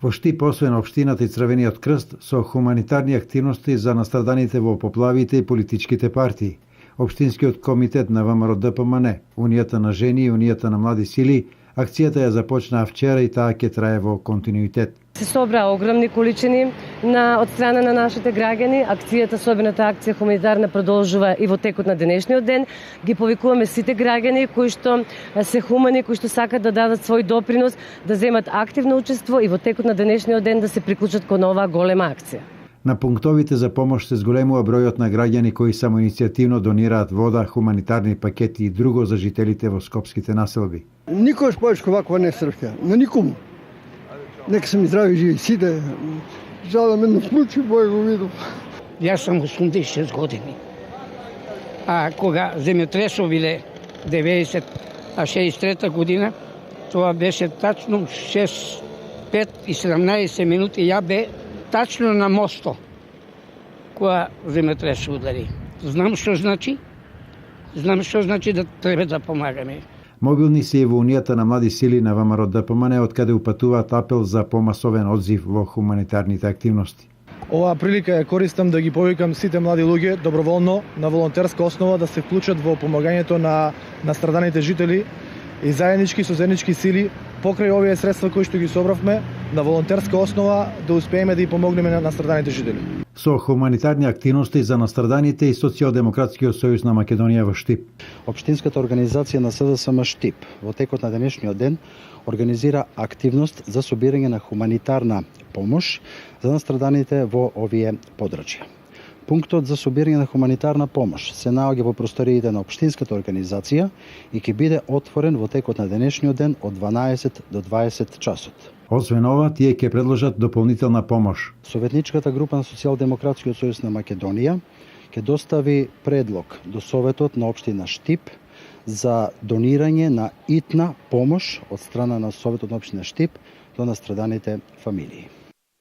Во Штип, освен општината и Црвениот крст, со хуманитарни активности за настраданите во поплавите и политичките партии. Општинскиот комитет на ВМРО-ДПМН, Унијата на жени и Унијата на млади сили, акцијата ја започнаа вчера и таа ќе трае во континуитет. Се собра огромни количини од страна на нашите граѓани. Акцијата, особената акција хуманитарна, продолжува и во текот на денешниот ден. Ги повикуваме сите граѓани кои што се хумани, кои што сакат да дадат свој допринос, да земат активно учество и во текот на денешниот ден да се приклучат кон оваа голема акција. На пунктовите за помош се зголемува бројот на граѓани кои самоиницијативно донираат вода, хуманитарни пакети и друго за жителите во скопските населби. Никош повеќе ваква несреќа, на никому. Нека се ми здрави живи сите. Жалам едно случај, Бој го видов. Јас сум 86 години. А кога земјотресовиле 63 година, тоа беше тачно 6, 5 и 17 минути. Ја бе тачно на мосто, кога земјотрес удари. Знам што значи да треба да помагаме. Мобилни се и во Унијата на млади сили на ВМРО-ДПМН, од каде упатуваат апел за помасовен одзив во хуманитарните активности. Оваа прилика ја користам да ги повикам сите млади луѓе доброволно на волонтерска основа да се вклучат во помагањето на настраданите жители и заеднички со заеднички сили покрај овие средства кои што ги собравме на волонтерска основа да успееме да ги помогнеме на настраданите жители. Со хуманитарни активности за настраданите и Социјалдемократскиот сојуз на Македонија во Штип. Општинската организација на СДСМ Штип во текот на денешниот ден организира активност за собирање на хуманитарна помош за настраданите во овие подрачја. Пунктот за собирање на хуманитарна помош се наоѓа во просториите на општинската организација и ќе биде отворен во текот на денешниот ден од 12 до 20 часот. Освен ова, тие ќе предложат дополнителна помош. Советничката група на Социјалдемократскиот сојуз на Македонија ќе достави предлог до Советот на општина Штип за донирање на итна помош од страна на Советот на општина Штип до настраданите фамилии.